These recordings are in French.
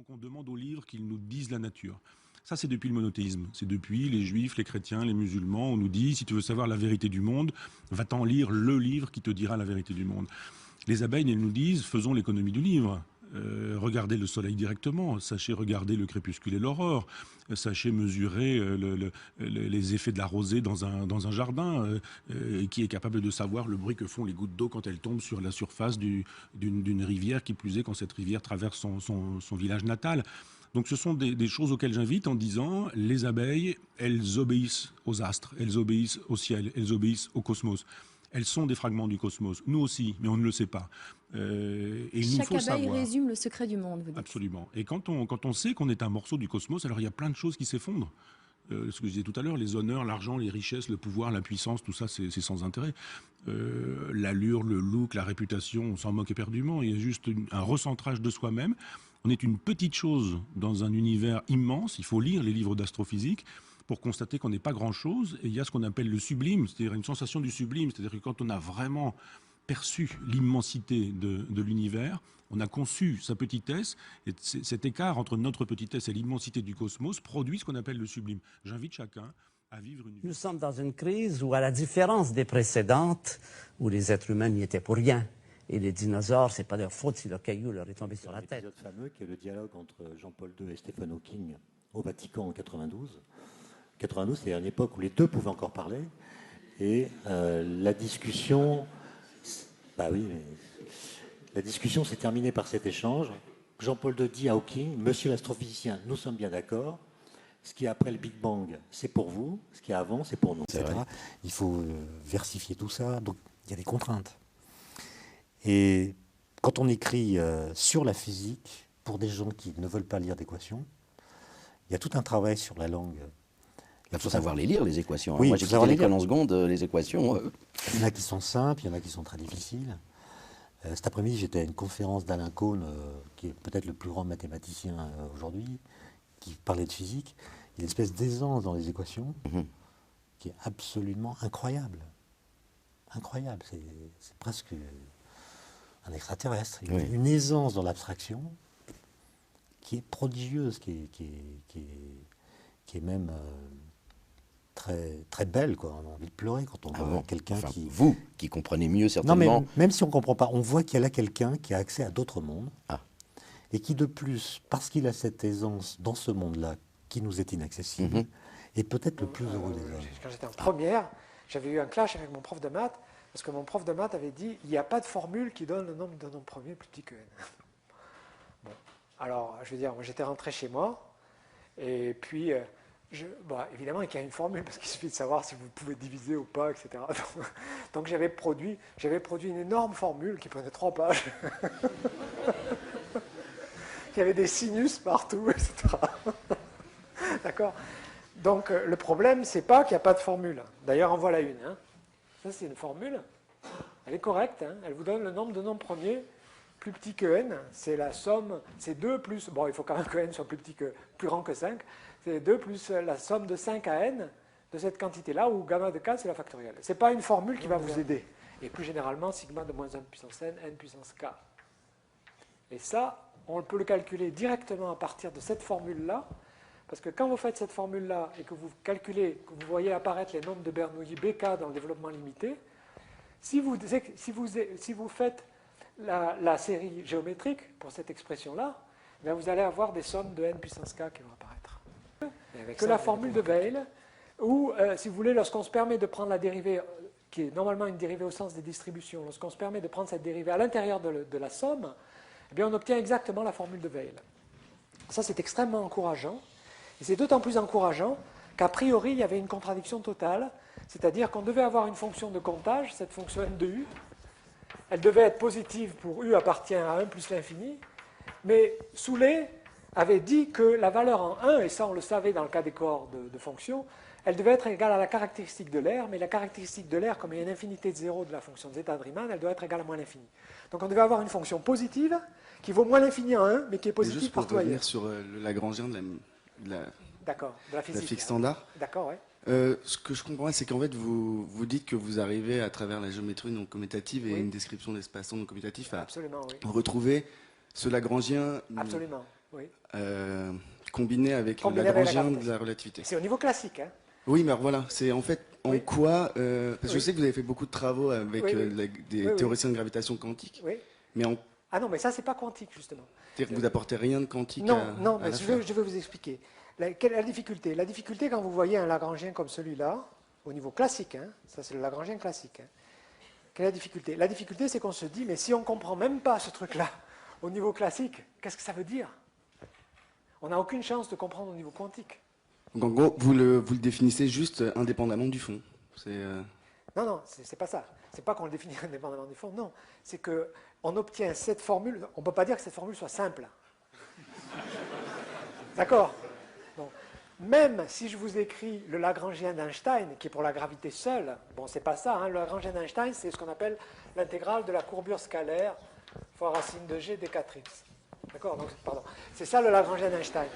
Donc on demande aux livres qu'ils nous disent la nature. Ça, c'est depuis le monothéisme. C'est depuis les juifs, les chrétiens, les musulmans. On nous dit, si tu veux savoir la vérité du monde, va-t'en lire le livre qui te dira la vérité du monde. Les abeilles, elles nous disent, faisons l'économie du livre. Regardez le soleil directement, sachez regarder le crépuscule et l'aurore, sachez mesurer les effets de la rosée dans un jardin, qui est capable de savoir le bruit que font les gouttes d'eau quand elles tombent sur la surface d'une rivière, qui plus est quand cette rivière traverse son village natal. Donc ce sont des choses auxquelles j'invite en disant, les abeilles, elles obéissent aux astres, elles obéissent au ciel, elles obéissent au cosmos. Elles sont des fragments du cosmos. Nous aussi, mais on ne le sait pas. Et il nous faut Chaque abeille savoir. résume le secret du monde, vous dites. Absolument. Et quand on sait qu'on est un morceau du cosmos, alors il y a plein de choses qui s'effondrent. Ce que je disais tout à l'heure, les honneurs, l'argent, les richesses, le pouvoir, la puissance, tout ça, c'est sans intérêt. L'allure, le look, la réputation, on s'en moque éperdument. Il y a juste un recentrage de soi-même. On est une petite chose dans un univers immense. Il faut lire les livres d'astrophysique pour constater qu'on n'est pas grand-chose. Et il y a ce qu'on appelle le sublime, c'est-à-dire une sensation du sublime. C'est-à-dire que quand on a vraiment perçu l'immensité de l'univers, on a conçu sa petitesse, et cet écart entre notre petitesse et l'immensité du cosmos produit ce qu'on appelle le sublime. J'invite chacun à vivre une vie. Nous sommes dans une crise où, à la différence des précédentes, où les êtres humains n'y étaient pour rien, et les dinosaures, c'est pas leur faute si leur caillou leur est tombé sur la tête. L'épisode fameux qui est le dialogue entre Jean-Paul II et Stephen Hawking au Vatican en 92. 92, c'est une époque où les deux pouvaient encore parler, et la discussion... Bah oui, mais la discussion s'est terminée par cet échange. Jean-Paul II dit à Hawking, monsieur l'astrophysicien, nous sommes bien d'accord, ce qui est après le Big Bang, c'est pour vous, ce qui est avant, c'est pour nous, etc. Il faut versifier tout ça, donc il y a des contraintes. Et quand on écrit sur la physique, pour des gens qui ne veulent pas lire d'équations, il y a tout un travail sur la langue. Il faut savoir les lire, les équations. Oui, moi, j'ai quitté l'école en seconde, les équations. Il y en a qui sont simples, il y en a qui sont très difficiles. Cet après-midi, j'étais à une conférence d'Alain Kohn, qui est peut-être le plus grand mathématicien aujourd'hui, qui parlait de physique. Il y a une espèce d'aisance dans les équations qui est absolument incroyable. Incroyable, c'est presque un extraterrestre. Il y a une aisance dans l'abstraction qui est prodigieuse, qui est même... très, très belle, quoi. On a envie de pleurer quand on voit quelqu'un qui... Vous, qui comprenez mieux certainement... Non, mais même si on ne comprend pas, on voit qu'il y a là quelqu'un qui a accès à d'autres mondes, et qui de plus, parce qu'il a cette aisance dans ce monde-là, qui nous est inaccessible, est peut-être le plus heureux des hommes. Quand j'étais en première, j'avais eu un clash avec mon prof de maths, parce que mon prof de maths avait dit, il n'y a pas de formule qui donne le nombre d'un nombre premier plus petit que n. Bon, alors, je veux dire, moi j'étais rentré chez moi, et puis... évidemment, il y a une formule, parce qu'il suffit de savoir si vous pouvez diviser ou pas, etc. Donc j'avais produit une énorme formule qui prenait 3 pages. Il y avait des sinus partout, etc. D'accord ? Donc le problème, c'est pas qu'il n'y a pas de formule. D'ailleurs, en voilà une. Hein. Ça, c'est une formule. Elle est correcte. Hein. Elle vous donne le nombre de nombres premiers plus petit que n. C'est la somme, c'est 2 plus... Bon, il faut quand même que n soit plus grand que 5. C'est 2 plus la somme de 5 à n de cette quantité-là, où gamma de k, c'est la factorielle. Ce n'est pas une formule qui va vous aider. Et plus généralement, sigma de moins 1 puissance n, n puissance k. Et ça, on peut le calculer directement à partir de cette formule-là, parce que quand vous faites cette formule-là et que vous calculez, que vous voyez apparaître les nombres de Bernoulli bk dans le développement limité, si vous faites la série géométrique pour cette expression-là, vous allez avoir des sommes de n puissance k qui vont apparaître. Que la formule de Weyl, ou si vous voulez, lorsqu'on se permet de prendre la dérivée, qui est normalement une dérivée au sens des distributions, lorsqu'on se permet de prendre cette dérivée à l'intérieur de la somme, eh bien on obtient exactement la formule de Weyl. Ça, c'est extrêmement encourageant. Et c'est d'autant plus encourageant qu'a priori, il y avait une contradiction totale, c'est-à-dire qu'on devait avoir une fonction de comptage, cette fonction n de u, elle devait être positive pour u appartient à 1 plus l'infini, mais Soulet avait dit que la valeur en 1, et ça on le savait dans le cas des cohorts de fonctions, elle devait être égale à la caractéristique de l'air, mais la caractéristique de l'air, comme il y a une infinité de 0 de la fonction de zeta de Riemann, elle doit être égale à moins l'infini. Donc on devait avoir une fonction positive qui vaut moins l'infini en 1, mais qui est positive juste pour partout ailleurs. revenir sur le Lagrangien de la physique standard. D'accord, oui. Ce que je comprends, c'est qu'en fait, vous dites que vous arrivez, à travers la géométrie non commutative et une description d'espace non commutatif, à retrouver ce Lagrangien Oui. combiné avec Combiné le avec la Lagrangien gravité. de la relativité. C'est au niveau classique. Hein. Oui, mais alors voilà, c'est en fait en Oui. quoi... parce que je Oui. sais que vous avez fait beaucoup de travaux avec Oui, oui. des Oui, oui. théoriciens de gravitation quantique, Oui. mais Ah non, mais ça, c'est pas quantique, justement. c'est-à-dire que vous apportez rien de quantique Non, à, non, à mais l'affaire. je vais vous expliquer. Quelle est la difficulté? La difficulté, quand vous voyez un Lagrangien comme celui-là, au niveau classique, hein, ça c'est le Lagrangien classique, hein, quelle est la difficulté? La difficulté, c'est qu'on se dit, mais si on ne comprend même pas ce truc-là au niveau classique, qu'est-ce que ça veut dire? On n'a aucune chance de comprendre au niveau quantique. Donc en gros, vous le définissez juste indépendamment du fond. Non, non, c'est pas ça. C'est pas qu'on le définit indépendamment du fond, non. C'est qu'on obtient cette formule, on ne peut pas dire que cette formule soit simple. D'accord? Bon. Même si je vous écris le Lagrangien d'Einstein, qui est pour la gravité seule, bon, c'est pas ça, hein, le Lagrangien d'Einstein, c'est ce qu'on appelle l'intégrale de la courbure scalaire fois racine de g d 4x. D'accord? Donc, pardon. C'est ça le Lagrangien d'Einstein.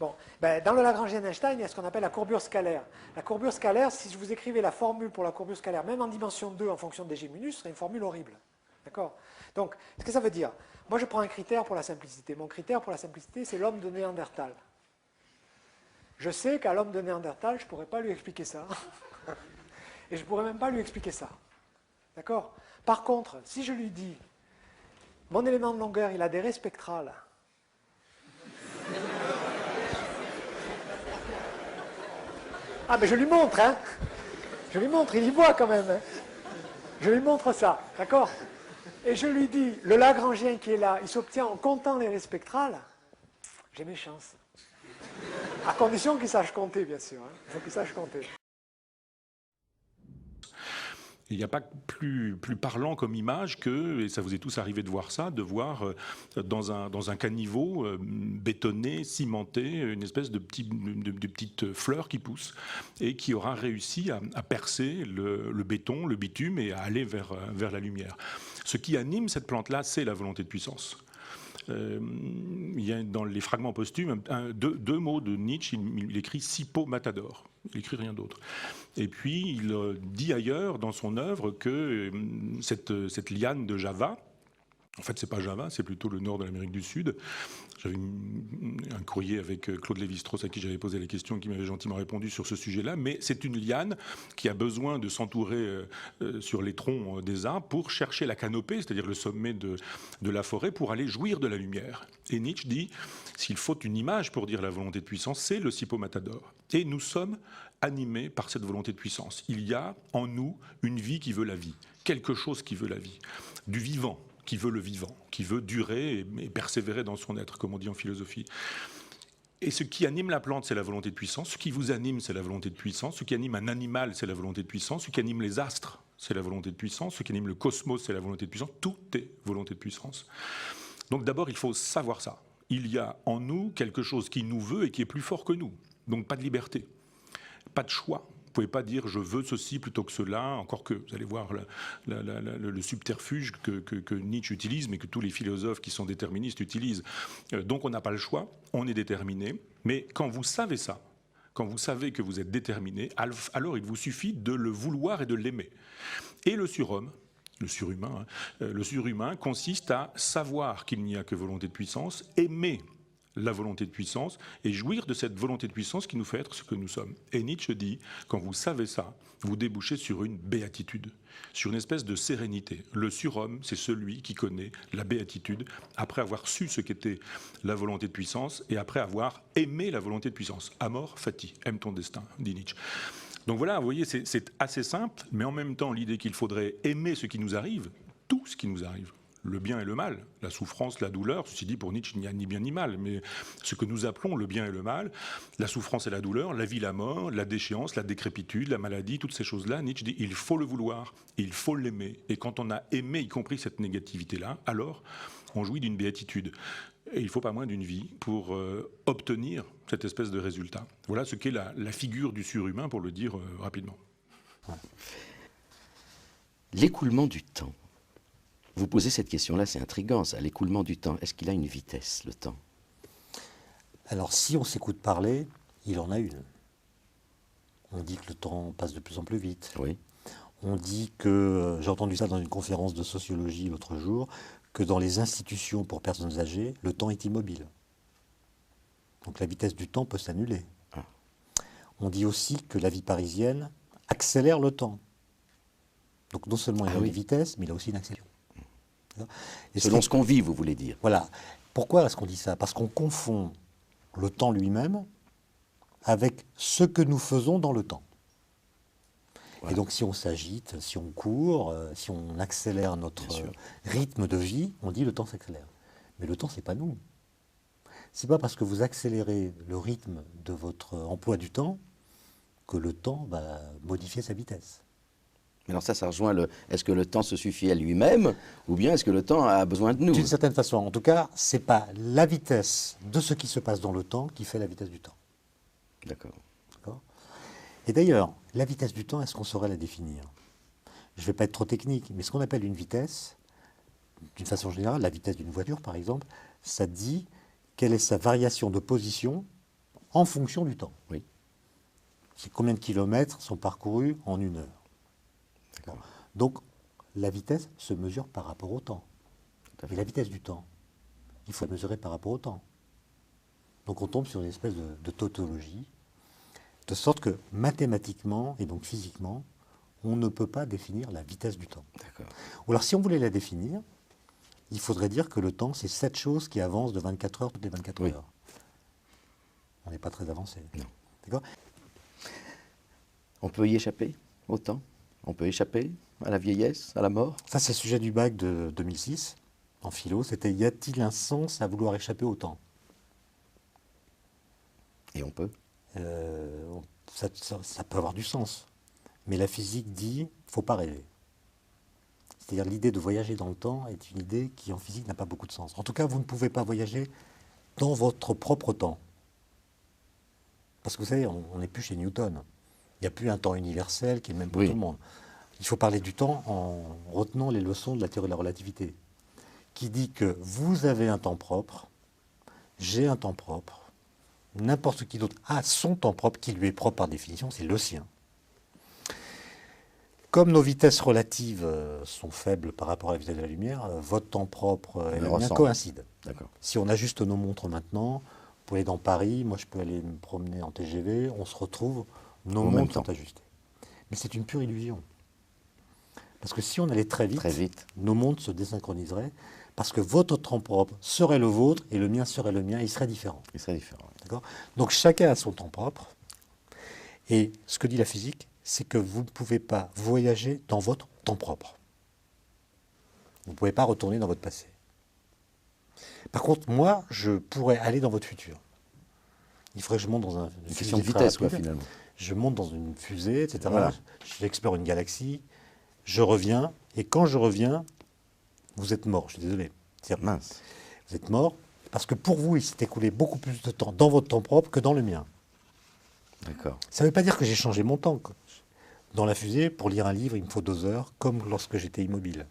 Bon, ben, dans le Lagrangien d'Einstein, il y a ce qu'on appelle la courbure scalaire. La courbure scalaire, si je vous écrivais la formule pour la courbure scalaire, même en dimension 2 en fonction de dg minus, ce serait une formule horrible. D'accord? Donc, ce que ça veut dire, moi je prends un critère pour la simplicité. Mon critère pour la simplicité, c'est l'homme de Néandertal. Je sais qu'à l'homme de Néandertal, je ne pourrais pas lui expliquer ça. Et je ne pourrais même pas lui expliquer ça. D'accord? Par contre, si je lui dis, mon élément de longueur, il a des raies spectrales. Ah, mais je lui montre, hein. Je lui montre, il y voit quand même. Hein. Je lui montre ça, d'accord? Et je lui dis, le Lagrangien qui est là, il s'obtient en comptant les raies spectrales. J'ai mes chances. À condition qu'il sache compter, bien sûr. Hein. Il faut qu'il sache compter. Il n'y a pas plus parlant comme image que, et ça vous est tous arrivé de voir ça, de voir dans un caniveau bétonné, cimenté, une espèce de petite fleur qui pousse et qui aura réussi à percer le béton, le bitume et à aller vers la lumière. Ce qui anime cette plante-là, c'est la volonté de puissance. Il y a dans les fragments posthumes deux mots de Nietzsche, il écrit Sipo Matador, il écrit rien d'autre. Et puis il dit ailleurs dans son œuvre que cette liane de Java, en fait c'est pas Java, c'est plutôt le nord de l'Amérique du Sud. J'avais un courrier avec Claude Lévi-Strauss à qui j'avais posé la question, qui m'avait gentiment répondu sur ce sujet-là, mais c'est une liane qui a besoin de s'entourer sur les troncs des arbres pour chercher la canopée, c'est-à-dire le sommet de la forêt, pour aller jouir de la lumière. Et Nietzsche dit, s'il faut une image pour dire la volonté de puissance, c'est le Sipo Matador. Et nous sommes animés par cette volonté de puissance. Il y a en nous une vie qui veut la vie, quelque chose qui veut la vie, du vivant, qui veut le vivant, qui veut durer et persévérer dans son être, comme on dit en philosophie. Et ce qui anime la plante, c'est la volonté de puissance. Ce qui vous anime, c'est la volonté de puissance. Ce qui anime un animal, c'est la volonté de puissance. Ce qui anime les astres, c'est la volonté de puissance. Ce qui anime le cosmos, c'est la volonté de puissance. Tout est volonté de puissance. Donc d'abord, il faut savoir ça. Il y a en nous quelque chose qui nous veut et qui est plus fort que nous. Donc pas de liberté, pas de choix. Vous ne pouvez pas dire je veux ceci plutôt que cela, encore que vous allez voir le subterfuge que Nietzsche utilise, mais que tous les philosophes qui sont déterministes utilisent. Donc on n'a pas le choix, on est déterminé, mais quand vous savez ça, quand vous savez que vous êtes déterminé, alors il vous suffit de le vouloir et de l'aimer. Et le surhomme, le surhumain consiste à savoir qu'il n'y a que volonté de puissance, aimer la volonté de puissance et jouir de cette volonté de puissance qui nous fait être ce que nous sommes. Et Nietzsche dit, quand vous savez ça, vous débouchez sur une béatitude, sur une espèce de sérénité. Le surhomme, c'est celui qui connaît la béatitude après avoir su ce qu'était la volonté de puissance et après avoir aimé la volonté de puissance. Amor fati, aime ton destin, dit Nietzsche. Donc voilà, vous voyez, c'est assez simple, mais en même temps, l'idée qu'il faudrait aimer ce qui nous arrive, tout ce qui nous arrive, le bien et le mal, la souffrance, la douleur. Ceci dit, pour Nietzsche, il n'y a ni bien ni mal, mais ce que nous appelons le bien et le mal, la souffrance et la douleur, la vie, la mort, la déchéance, la décrépitude, la maladie, toutes ces choses-là, Nietzsche dit il faut le vouloir, il faut l'aimer. Et quand on a aimé, y compris cette négativité-là, alors on jouit d'une béatitude. Et il ne faut pas moins d'une vie pour obtenir cette espèce de résultat. Voilà ce qu'est la figure du surhumain, pour le dire rapidement. L'écoulement du temps. Vous posez cette question-là, c'est intriguant, ça. L'écoulement du temps, est-ce qu'il a une vitesse, le temps? Alors, si on s'écoute parler, il en a une. On dit que le temps passe de plus en plus vite. Oui. On dit que, j'ai entendu ça dans une conférence de sociologie l'autre jour, que dans les institutions pour personnes âgées, le temps est immobile. Donc la vitesse du temps peut s'annuler. Ah. On dit aussi que la vie parisienne accélère le temps. Donc non seulement il y a une vitesse, mais il y a aussi une accélération. Et Selon ce qu'on vit, vous voulez dire. Voilà. Pourquoi est-ce qu'on dit ça? Parce qu'on confond le temps lui-même avec ce que nous faisons dans le temps. Voilà. Et donc si on s'agite, si on court, si on accélère notre rythme de vie, on dit le temps s'accélère. Mais le temps, c'est pas nous. C'est pas parce que vous accélérez le rythme de votre emploi du temps que le temps va modifier sa vitesse. Mais alors ça rejoint le... Est-ce que le temps se suffit à lui-même ou bien est-ce que le temps a besoin de nous? D'une certaine façon. En tout cas, c'est pas la vitesse de ce qui se passe dans le temps qui fait la vitesse du temps. D'accord. D'accord. Et d'ailleurs, la vitesse du temps, est-ce qu'on saurait la définir? Je ne vais pas être trop technique, mais ce qu'on appelle une vitesse, d'une façon générale, la vitesse d'une voiture par exemple, ça dit quelle est sa variation de position en fonction du temps. Oui. C'est combien de kilomètres sont parcourus en une heure. D'accord. Donc, la vitesse se mesure par rapport au temps. Tout à Et la vitesse du temps, il faut la mesurer par rapport au temps. Donc, on tombe sur une espèce de tautologie, de sorte que mathématiquement et donc physiquement, on ne peut pas définir la vitesse du temps. D'accord. Ou alors, si on voulait la définir, il faudrait dire que le temps, c'est 7 choses qui avancent de 24 heures toutes les 24 Oui. heures. On n'est pas très avancé. Non. D'accord? On peut y échapper au temps? On peut échapper à la vieillesse, à la mort? Ça, c'est le sujet du bac de 2006, en philo. C'était, y a-t-il un sens à vouloir échapper au temps? Et on peut? Ça peut avoir du sens. Mais la physique dit, faut pas rêver. C'est-à-dire l'idée de voyager dans le temps est une idée qui, en physique, n'a pas beaucoup de sens. En tout cas, vous ne pouvez pas voyager dans votre propre temps. Parce que vous savez, on n'est plus chez Newton. Il n'y a plus un temps universel qui est le même pour tout le monde. Il faut parler du temps en retenant les leçons de la théorie de la relativité, qui dit que vous avez un temps propre, j'ai un temps propre, n'importe qui d'autre a son temps propre, qui lui est propre par définition, c'est le sien. Comme nos vitesses relatives sont faibles par rapport à la vitesse de la lumière, votre temps propre et le mien coïncident. D'accord. Si on ajuste nos montres maintenant, vous pouvez aller dans Paris, moi je peux aller me promener en TGV, on se retrouve, nos montres sont ajustées. Mais c'est une pure illusion. Parce que si on allait très vite, nos montres se désynchroniseraient, parce que votre temps propre serait le vôtre et le mien serait le mien, il serait différent. Il serait différent. D'accord ? Donc chacun a son temps propre. Et ce que dit la physique, c'est que vous ne pouvez pas voyager dans votre temps propre. Vous ne pouvez pas retourner dans votre passé. Par contre, moi, je pourrais aller dans votre futur. Il faudrait que je monte dans une question de vitesse, quoi, finalement. Je monte dans une fusée, etc. Voilà. J'explore une galaxie, je reviens, et quand je reviens, vous êtes mort, je suis désolé. Mince. Vous êtes mort, parce que pour vous, il s'est écoulé beaucoup plus de temps dans votre temps propre que dans le mien. D'accord. Ça ne veut pas dire que j'ai changé mon temps. Dans la fusée, pour lire un livre, il me faut 2 heures, comme lorsque j'étais immobile.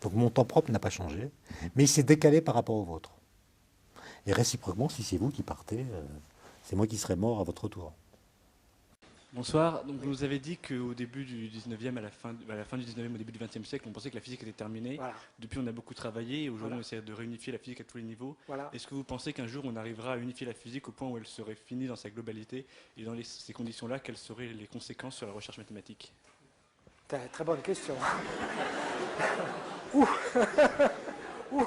Donc mon temps propre n'a pas changé, mais il s'est décalé par rapport au vôtre. Et réciproquement, si c'est vous qui partez, c'est moi qui serai mort à votre tour. Bonsoir. Donc vous nous avez dit qu'au début du 19e, à la fin du 19e, au début du 20e siècle, on pensait que la physique était terminée. Voilà. Depuis, on a beaucoup travaillé et aujourd'hui, on essaie de réunifier la physique à tous les niveaux. Voilà. Est-ce que vous pensez qu'un jour, on arrivera à unifier la physique au point où elle serait finie dans sa globalité? Et dans ces conditions-là, quelles seraient les conséquences sur la recherche mathématique? Très bonne question. Ouh. Ouh.